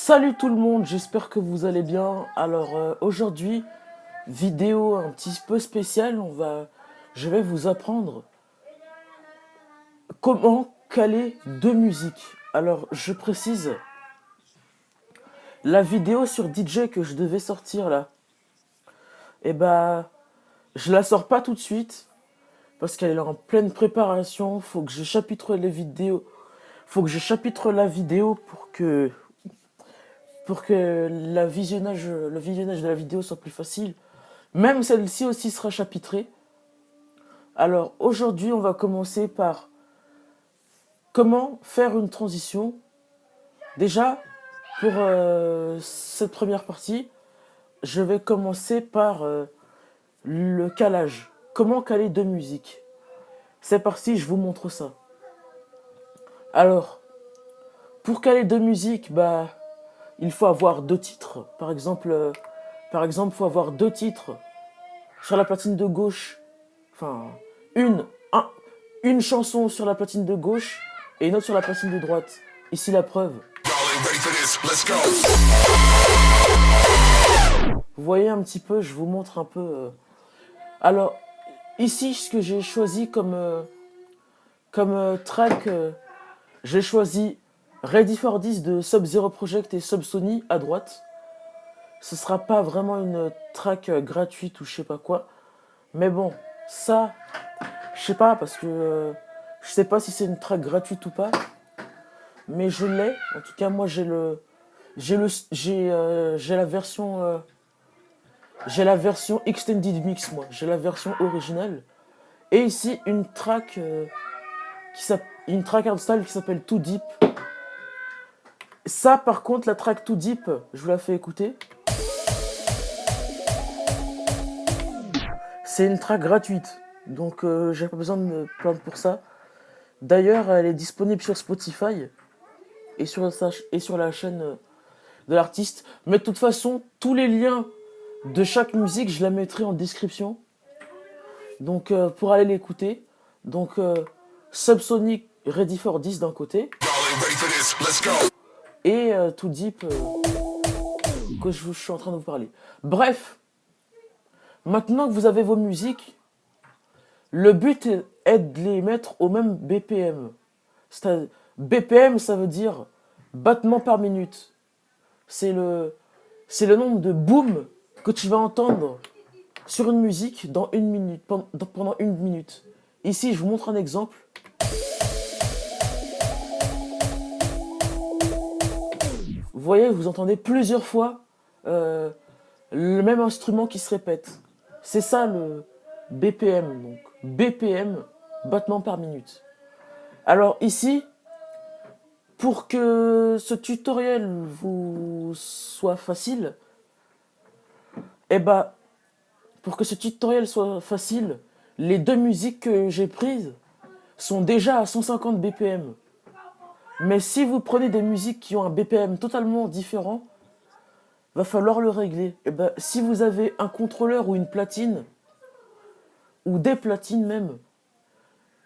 Salut tout le monde, j'espère que vous allez bien. Alors aujourd'hui, vidéo un petit peu spéciale, je vais vous apprendre comment caler deux musiques. Alors je précise, la vidéo sur DJ que je devais sortir là, eh ben je la sors pas tout de suite parce qu'elle est en pleine préparation. Faut que je chapitre les vidéos, faut que je chapitre la vidéo pour que le visionnage de la vidéo soit plus facile. Même celle-ci aussi sera chapitrée. Alors aujourd'hui, on va commencer par comment faire une transition. Déjà, pour cette première partie, je vais commencer par le calage. Comment caler deux musiques. C'est parti, je vous montre ça. Alors, pour caler deux musiques, il faut avoir deux titres. Par exemple, il faut avoir deux titres sur la platine de gauche. Enfin, une chanson sur la platine de gauche et une autre sur la platine de droite. Ici la preuve. Vous voyez un petit peu, je vous montre un peu. Alors, ici, ce que j'ai choisi comme track, j'ai choisi Ready for This de Sub-Zero Project et Subsony à droite. Ce sera pas vraiment une track gratuite ou je sais pas quoi. Mais bon, ça, je sais pas parce que je sais pas si c'est une track gratuite ou pas. Mais je l'ai. En tout cas, moi j'ai la version extended mix, moi. J'ai la version originale. Et ici une track une track hardstyle qui s'appelle Too Deep. Ça, par contre, la track Too Deep, je vous la fais écouter. C'est une track gratuite, donc j'ai pas besoin de me plaindre pour ça. D'ailleurs, elle est disponible sur Spotify et sur la chaîne de l'artiste. Mais de toute façon, tous les liens de chaque musique, je la mettrai en description. Donc pour aller l'écouter. Donc Subsonic Ready for This d'un côté. Et Too Deep que je suis en train de vous parler. Bref, maintenant que vous avez vos musiques, le but est de les mettre au même BPM. BPM, ça veut dire battement par minute. C'est le nombre de booms que tu vas entendre sur une musique dans une minute, pendant une minute. Ici, je vous montre un exemple. Vous voyez, vous entendez plusieurs fois le même instrument qui se répète. C'est ça le BPM. Donc, BPM, battement par minute. Alors ici, pour que ce tutoriel vous soit facile, les deux musiques que j'ai prises sont déjà à 150 BPM. Mais si vous prenez des musiques qui ont un BPM totalement différent, va falloir le régler. Si vous avez un contrôleur ou une platine, ou des platines même,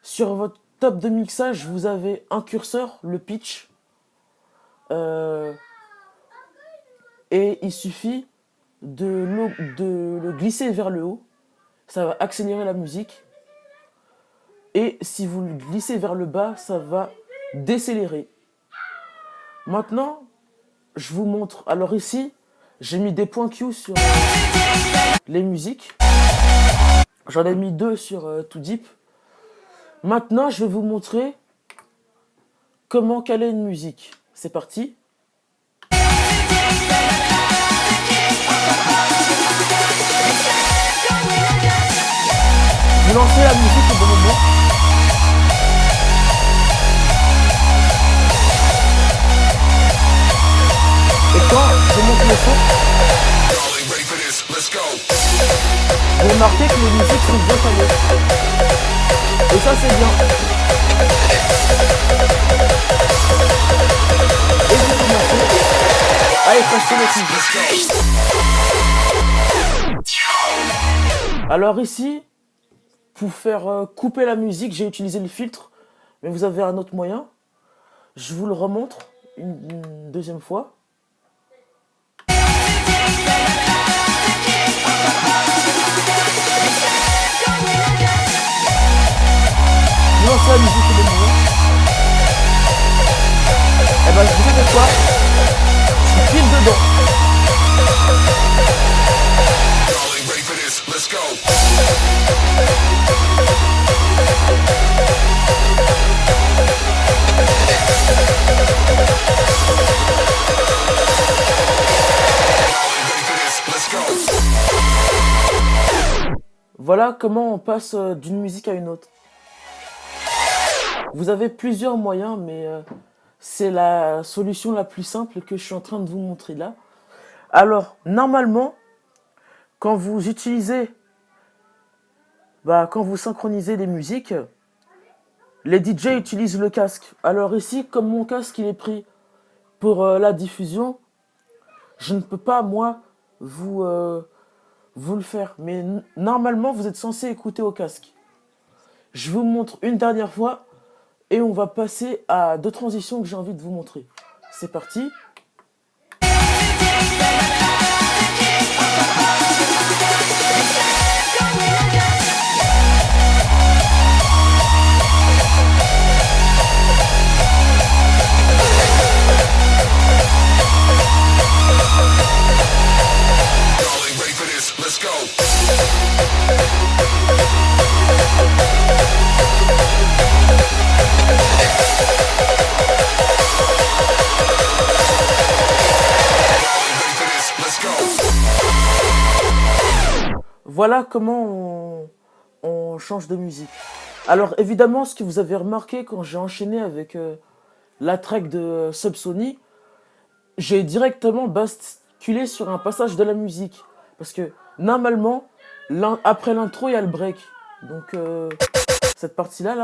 sur votre table de mixage, vous avez un curseur, le pitch, et il suffit de le glisser vers le haut. Ça va accélérer la musique. Et si vous le glissez vers le bas, ça va décélérer. Maintenant, je vous montre. Alors ici, j'ai mis des points Q sur les musiques. J'en ai mis 2 sur Too Deep. Maintenant, je vais vous montrer comment caler une musique. C'est parti. Vous lancez la musique au bon moment. Et quand je monte le son, vous remarquez que les musiques sont bien calées. Et ça, c'est bien. Et vous commencez à effacer les musiques. Alors ici, pour faire couper la musique, j'ai utilisé le filtre, mais vous avez un autre moyen. Je vous le remontre une deuxième fois. la musique de moi. Et ben je vous dis quoi, je suis pile dedans. Voilà comment on passe d'une musique à une autre. Vous avez plusieurs moyens, mais c'est la solution la plus simple que je suis en train de vous montrer là. Alors, normalement, quand vous utilisez, quand vous synchronisez les musiques, les DJ utilisent le casque. Alors ici, comme mon casque il est pris pour la diffusion, je ne peux pas, moi, vous le faire. Mais normalement, vous êtes censé écouter au casque. Je vous montre une dernière fois et on va passer à deux transitions que j'ai envie de vous montrer. C'est parti. Voilà comment on change de musique. Alors évidemment, ce que vous avez remarqué quand j'ai enchaîné avec la track de Subsony, j'ai directement basculé sur un passage de la musique. Parce que normalement, après l'intro, il y a le break. Donc cette partie-là, là.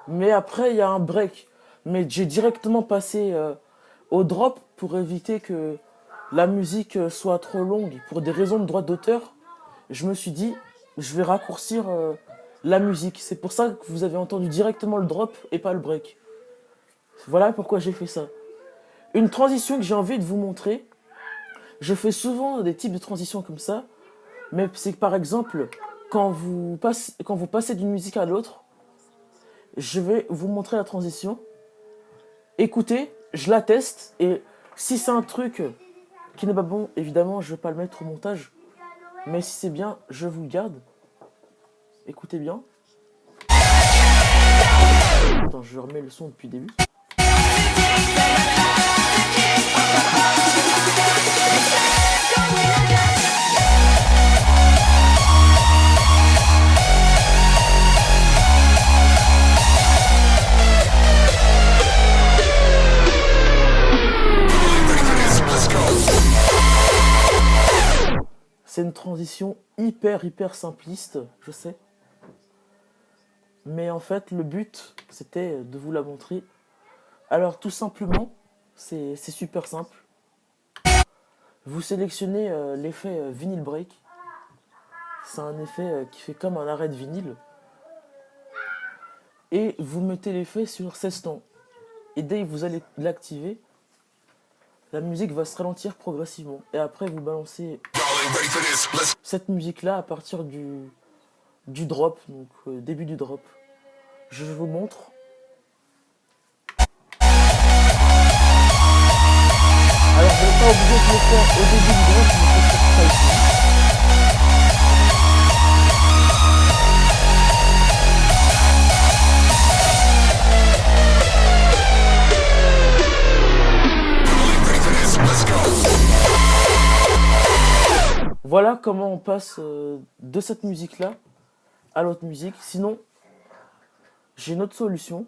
Mais après, il y a un break. Mais j'ai directement passé au drop pour éviter que la musique soit trop longue. Pour des raisons de droit d'auteur, je me suis dit, je vais raccourcir la musique. C'est pour ça que vous avez entendu directement le drop et pas le break. Voilà pourquoi j'ai fait ça. Une transition que j'ai envie de vous montrer. Je fais souvent des types de transitions comme ça. Mais c'est que par exemple, quand vous passez d'une musique à l'autre, je vais vous montrer la transition. Écoutez, je la teste. Et si c'est un truc qui n'est pas bon, évidemment, je ne vais pas le mettre au montage. Mais si c'est bien, je vous le garde. Écoutez bien. Attends, je remets le son depuis le début. C'est une transition hyper simpliste, je sais. Mais en fait, le but, c'était de vous la montrer. Alors, tout simplement, c'est super simple. Vous sélectionnez l'effet vinyl break. C'est un effet qui fait comme un arrêt de vinyle. Et vous mettez l'effet sur 16 temps. Et dès que vous allez l'activer, la musique va se ralentir progressivement. Et après, vous balancez cette musique-là à partir du drop, donc début du drop. Je vous montre. Alors, vous n'êtes pas obligé de le faire au début du drop, mais c'est pour ça ici. Voilà comment on passe de cette musique-là à l'autre musique. Sinon, j'ai une autre solution.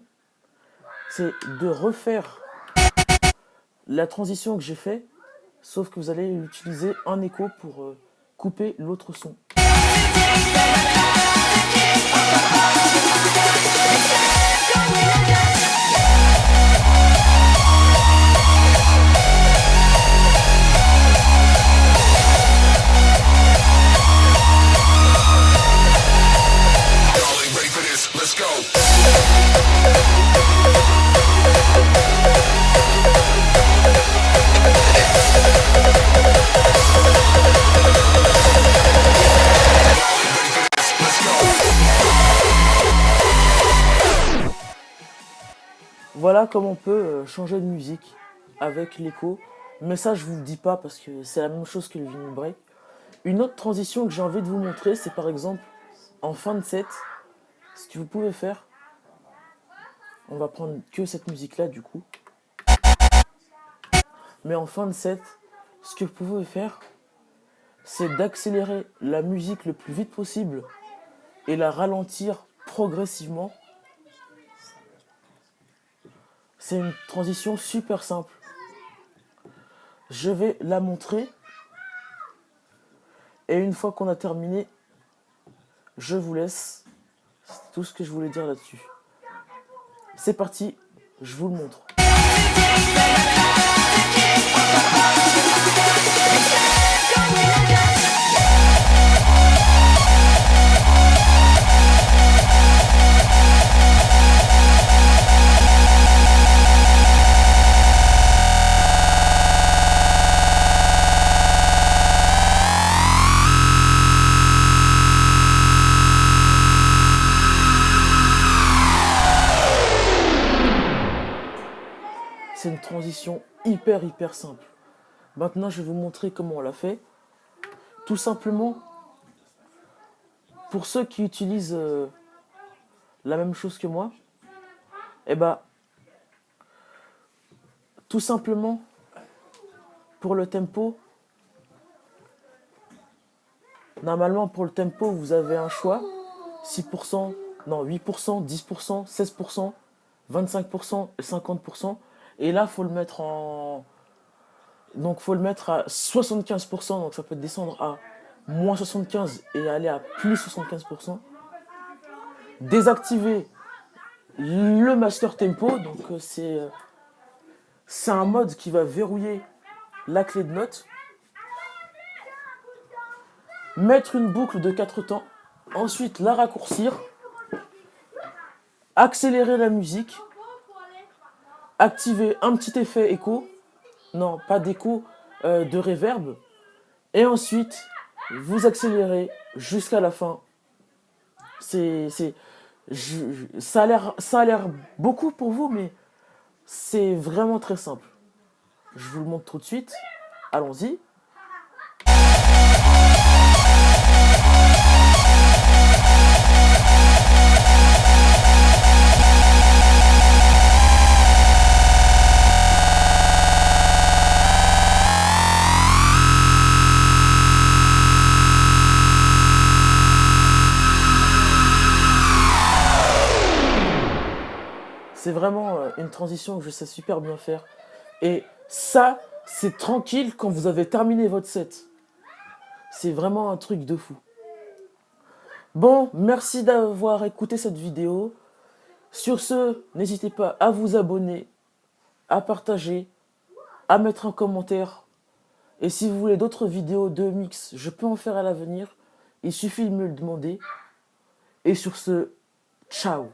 C'est de refaire la transition que j'ai fait, sauf que vous allez utiliser un écho pour couper l'autre son. voilà comment on peut changer de musique avec l'écho. Mais ça, je vous le dis pas parce que c'est la même chose que le vinyl break. Une autre transition que j'ai envie de vous montrer, c'est par exemple en fin de set, ce que vous pouvez faire. On va prendre que cette musique-là du coup. Mais en fin de set, ce que vous pouvez faire, c'est d'accélérer la musique le plus vite possible et la ralentir progressivement. C'est une transition super simple. Je vais la montrer. Et une fois qu'on a terminé, je vous laisse. C'est tout ce que je voulais dire là-dessus. C'est parti, je vous le montre. C'est une transition hyper simple. Maintenant, je vais vous montrer comment on l'a fait. Tout simplement, pour ceux qui utilisent la même chose que moi, eh ben, tout simplement, pour le tempo, normalement pour le tempo, vous avez un choix. 6%, non, 8%, 10%, 16%, 25% et 50%. Et là, faut le mettre en... Donc, faut le mettre à 75%. Donc, ça peut descendre à moins 75 et aller à plus 75%. Désactiver le master tempo. Donc, c'est un mode qui va verrouiller la clé de note. Mettre une boucle de 4 temps. Ensuite, la raccourcir. Accélérer la musique. Activer un petit effet écho. Non, pas d'écho, de reverb. Et ensuite, vous accélérez jusqu'à la fin. Ça a l'air beaucoup pour vous, mais c'est vraiment très simple. Je vous le montre tout de suite. Allons-y. C'est vraiment une transition que je sais super bien faire. Et ça, c'est tranquille quand vous avez terminé votre set. C'est vraiment un truc de fou. Bon, merci d'avoir écouté cette vidéo. Sur ce, n'hésitez pas à vous abonner, à partager, à mettre un commentaire. Et si vous voulez d'autres vidéos de mix, je peux en faire à l'avenir. Il suffit de me le demander. Et sur ce, ciao!